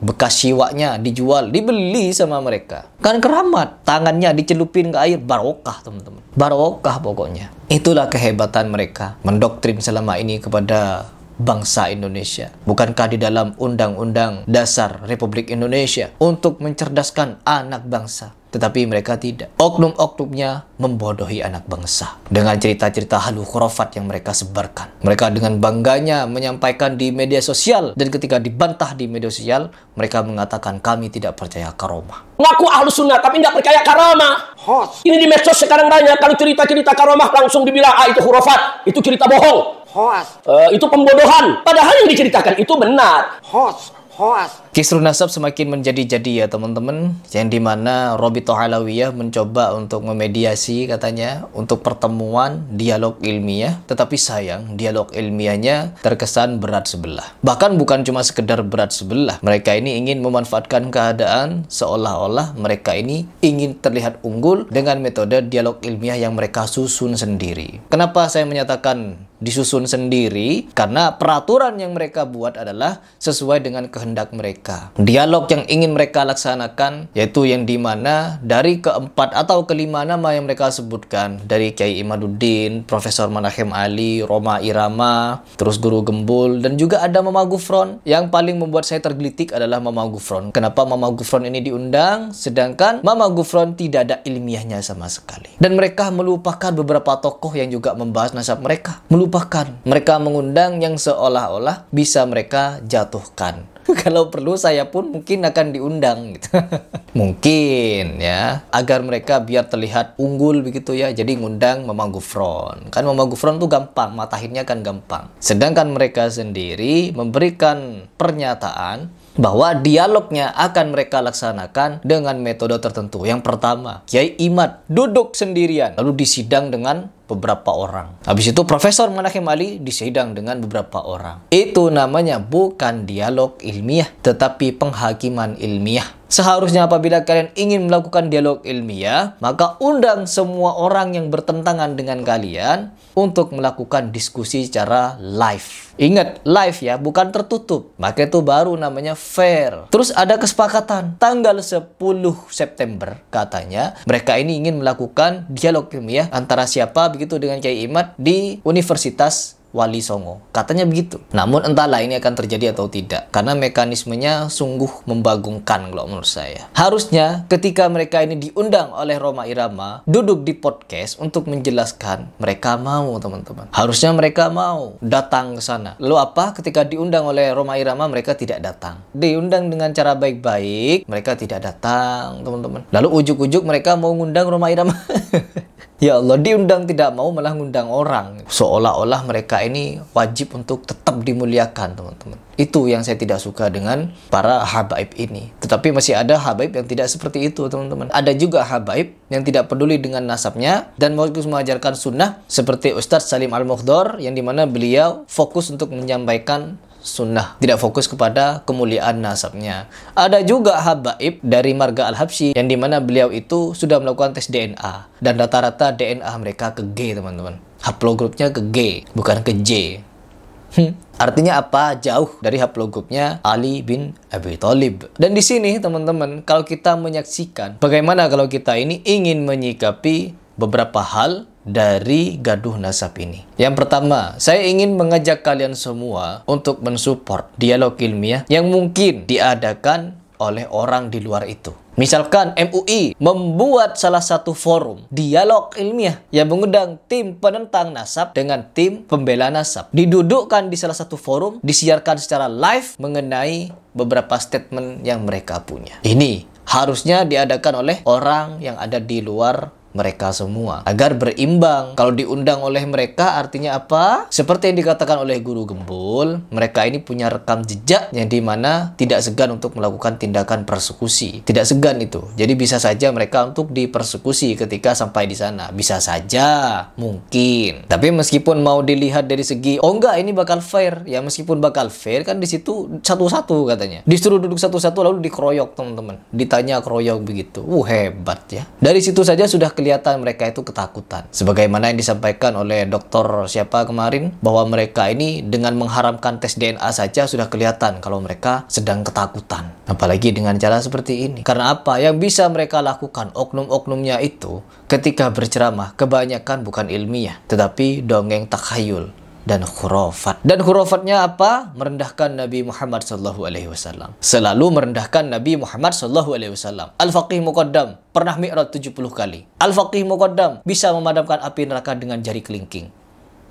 bekas siwaknya dijual, dibeli sama mereka. Kan keramat, tangannya dicelupin ke air, barokah teman-teman. Barokah pokoknya. Itulah kehebatan mereka mendoktrin selama ini kepada bangsa Indonesia. Bukankah di dalam Undang-Undang Dasar Republik Indonesia untuk mencerdaskan anak bangsa? Tetapi mereka tidak. Oknum-oknumnya membodohi anak bangsa dengan cerita-cerita halu khurafat yang mereka sebarkan. Mereka dengan bangganya menyampaikan di media sosial, dan ketika dibantah di media sosial, mereka mengatakan kami tidak percaya karomah. Ngaku ahlu sunnah tapi nggak percaya karamah. Ini di medsos sekarang banyak, kalau cerita-cerita karamah langsung dibilang itu khurafat, itu cerita bohong. Itu pembodohan. Padahal yang diceritakan itu benar. Kisruh nasab semakin menjadi-jadi ya teman-teman, yang dimana Robitoh Alawiyah mencoba untuk memediasi katanya untuk pertemuan dialog ilmiah, tetapi sayang dialog ilmiahnya terkesan berat sebelah. Bahkan bukan cuma sekedar berat sebelah, mereka ini ingin memanfaatkan keadaan seolah-olah mereka ini ingin terlihat unggul dengan metode dialog ilmiah yang mereka susun sendiri. Kenapa saya menyatakan disusun sendiri? Karena peraturan yang mereka buat adalah sesuai dengan kehendak mereka. Dialog yang ingin mereka laksanakan yaitu yang dimana dari keempat atau kelima nama yang mereka sebutkan, dari Kiai Imaduddin, Profesor Manahem Ali, Rhoma Irama, terus Guru Gembul, dan juga ada Mama Gufron. Yang paling membuat saya tergelitik adalah Mama Gufron. Kenapa Mama Gufron ini diundang sedangkan Mama Gufron tidak ada ilmiahnya sama sekali? Dan mereka melupakan beberapa tokoh yang juga membahas nasab mereka. Mereka mengundang yang seolah-olah bisa mereka jatuhkan. Kalau perlu saya pun mungkin akan diundang gitu. Mungkin ya, agar mereka biar terlihat unggul begitu ya. Jadi ngundang Mama Gufron. Kan Mama Gufron tuh gampang, matahinnya kan gampang. Sedangkan mereka sendiri memberikan pernyataan bahwa dialognya akan mereka laksanakan dengan metode tertentu. Yang pertama, Kiai Imad duduk sendirian lalu disidang dengan beberapa orang. Habis itu Profesor Manahem Ali disidang dengan beberapa orang. Itu namanya bukan dialog ilmiah, tetapi penghakiman ilmiah. Seharusnya apabila kalian ingin melakukan dialog ilmiah, maka undang semua orang yang bertentangan dengan kalian untuk melakukan diskusi secara live. Ingat, live ya, bukan tertutup. Maka itu baru namanya fair. Terus ada kesepakatan tanggal 10 September katanya mereka ini ingin melakukan dialog ilmiah antara siapa begitu dengan Kiai Imad di Universitas Wali Songo. Katanya begitu. Namun entahlah ini akan terjadi atau tidak. Karena mekanismenya sungguh membagongkan kalau menurut saya. Harusnya ketika mereka ini diundang oleh Rhoma Irama, duduk di podcast untuk menjelaskan. Mereka mau teman-teman. Harusnya mereka mau datang ke sana. Lalu apa? Ketika diundang oleh Rhoma Irama, mereka tidak datang. Diundang dengan cara baik-baik, mereka tidak datang teman-teman. Lalu ujuk-ujuk mereka mau ngundang Rhoma Irama. Ya Allah, diundang tidak mau malah ngundang orang. Seolah-olah mereka ini wajib untuk tetap dimuliakan teman-teman. Itu yang saya tidak suka dengan para habaib ini. Tetapi masih ada habaib yang tidak seperti itu teman-teman. Ada juga habaib yang tidak peduli dengan nasabnya dan mau mengajarkan sunnah seperti Ustadz Salim Al-Mukhdor, yang dimana beliau fokus untuk menyampaikan sunnah, tidak fokus kepada kemuliaan nasabnya. Ada juga habaib dari Marga Al-Habsyi yang dimana beliau itu sudah melakukan tes DNA dan rata-rata DNA mereka ke G teman-teman. Haplogrupnya ke G, bukan ke J. Artinya apa? Jauh dari haplogrupnya Ali bin Abi Thalib. Dan di sini teman-teman, kalau kita menyaksikan bagaimana kalau kita ini ingin menyikapi beberapa hal dari gaduh nasab ini. Yang pertama, saya ingin mengajak kalian semua untuk mensupport dialog ilmiah yang mungkin diadakan oleh orang di luar itu. Misalkan MUI membuat salah satu forum dialog ilmiah yang mengundang tim penentang nasab dengan tim pembela nasab. Didudukkan di salah satu forum, disiarkan secara live mengenai beberapa statement yang mereka punya. Ini harusnya diadakan oleh orang yang ada di luar mereka semua agar berimbang. Kalau diundang oleh mereka artinya apa? Seperti yang dikatakan oleh Guru Gembul, mereka ini punya rekam jejak yang dimana tidak segan untuk melakukan tindakan persekusi. Tidak segan itu. Jadi bisa saja mereka untuk dipersekusi ketika sampai di sana. Bisa saja, mungkin. Tapi meskipun mau dilihat dari segi, oh enggak ini bakal fair. Ya meskipun bakal fair kan di situ satu-satu katanya. Disuruh duduk satu-satu lalu dikeroyok teman-teman. Ditanya keroyok begitu. Hebat ya. Dari situ saja sudah kelihatan kelihatan mereka itu ketakutan. Sebagaimana yang disampaikan oleh dokter siapa kemarin, bahwa mereka ini dengan mengharamkan tes DNA saja sudah kelihatan kalau mereka sedang ketakutan. Apalagi dengan cara seperti ini. Karena apa? Yang bisa mereka lakukan, oknum-oknumnya itu ketika berceramah, kebanyakan bukan ilmiah, tetapi dongeng takhayul dan khurafat. Dan khurafatnya apa? Merendahkan Nabi Muhammad SAW. Selalu merendahkan Nabi Muhammad SAW. Al-Faqih Muqaddam pernah mi'raj 70 kali. Al-Faqih Muqaddam bisa memadamkan api neraka dengan jari kelingking.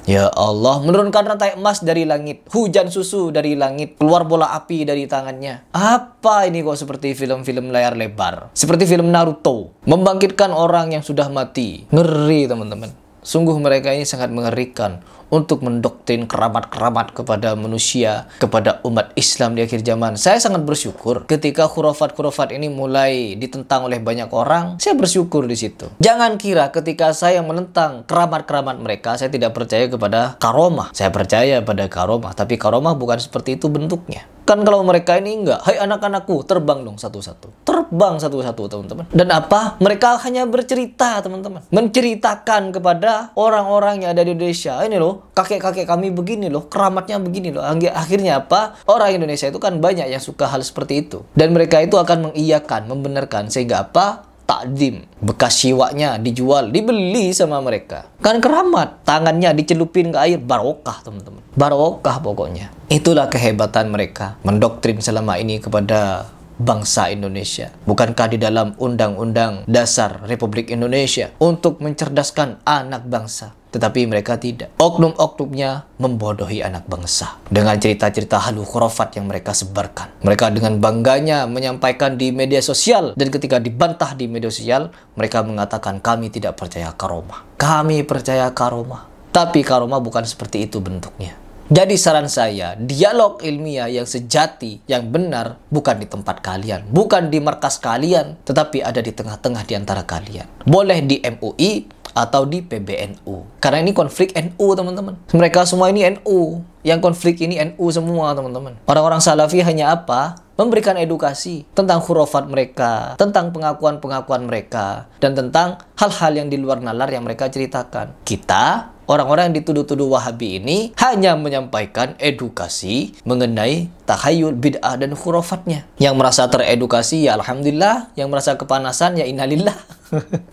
Ya Allah, menurunkan rantai emas dari langit, hujan susu dari langit, keluar bola api dari tangannya. Apa ini kok seperti film-film layar lebar? Seperti film Naruto, membangkitkan orang yang sudah mati. Ngeri teman-teman. Sungguh mereka ini sangat mengerikan untuk mendoktrin keramat-keramat kepada manusia, kepada umat Islam di akhir zaman. Saya sangat bersyukur ketika khurafat-khurafat ini mulai ditentang oleh banyak orang. Saya bersyukur di situ. Jangan kira ketika saya menentang keramat-keramat mereka, saya tidak percaya kepada karomah. Saya percaya pada karomah, tapi karomah bukan seperti itu bentuknya. Kan kalau mereka ini enggak, hai anak-anakku, terbang dong satu-satu. Terbang satu-satu, teman-teman. Dan apa? Mereka hanya bercerita, teman-teman. Menceritakan kepada orang-orang yang ada di Indonesia. Ini loh, kakek-kakek kami begini loh, keramatnya begini loh. Akhirnya apa? Orang Indonesia itu kan banyak yang suka hal seperti itu. Dan mereka itu akan mengiyakan, membenarkan. Sehingga apa? Takdim, bekas siwaknya dijual, dibeli sama mereka. Kan keramat, tangannya dicelupin ke air, barokah teman-teman. Barokah pokoknya. Itulah kehebatan mereka mendoktrin selama ini kepada bangsa Indonesia. Bukankah di dalam Undang-Undang Dasar Republik Indonesia untuk mencerdaskan anak bangsa? Tetapi mereka tidak. Oknum-oknumnya membodohi anak bangsa dengan cerita-cerita halu khurafat yang mereka sebarkan. Mereka dengan bangganya menyampaikan di media sosial, dan ketika dibantah di media sosial, mereka mengatakan kami tidak percaya karomah. Kami percaya karomah. Tapi karomah bukan seperti itu bentuknya. Jadi saran saya, dialog ilmiah yang sejati, yang benar, bukan di tempat kalian, bukan di markas kalian, tetapi ada di tengah-tengah di antara kalian. Boleh di MUI atau di PBNU. Karena ini konflik NU, teman-teman. Mereka semua ini NU. Yang konflik ini NU semua, teman-teman. Orang-orang Salafi hanya apa? Memberikan edukasi tentang khurafat mereka, tentang pengakuan-pengakuan mereka, dan tentang hal-hal yang di luar nalar yang mereka ceritakan. Kita, orang-orang yang dituduh-tuduh Wahabi ini, hanya menyampaikan edukasi mengenai takhayul, bid'ah, dan khurafatnya. Yang merasa teredukasi, ya Alhamdulillah. Yang merasa kepanasan, ya innalillah.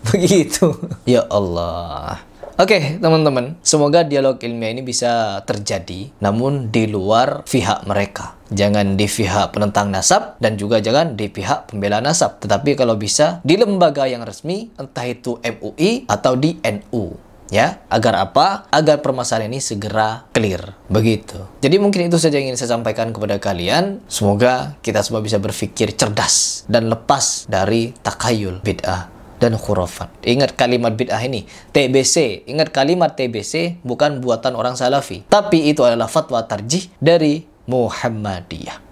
Begitu. Ya Allah. Oke, teman-teman. Semoga dialog ilmiah ini bisa terjadi, namun di luar pihak mereka. Jangan di pihak penentang nasab, dan juga jangan di pihak pembela nasab. Tetapi kalau bisa, di lembaga yang resmi, entah itu MUI atau di NU. Ya, agar apa? Agar permasalahan ini segera clear. Begitu. Jadi mungkin itu saja yang ingin saya sampaikan kepada kalian. Semoga kita semua bisa berpikir cerdas dan lepas dari takhayul, bid'ah, dan khurafat. Ingat kalimat bid'ah ini, TBC. Ingat kalimat TBC bukan buatan orang Salafi, tapi itu adalah fatwa tarjih dari Muhammadiyah.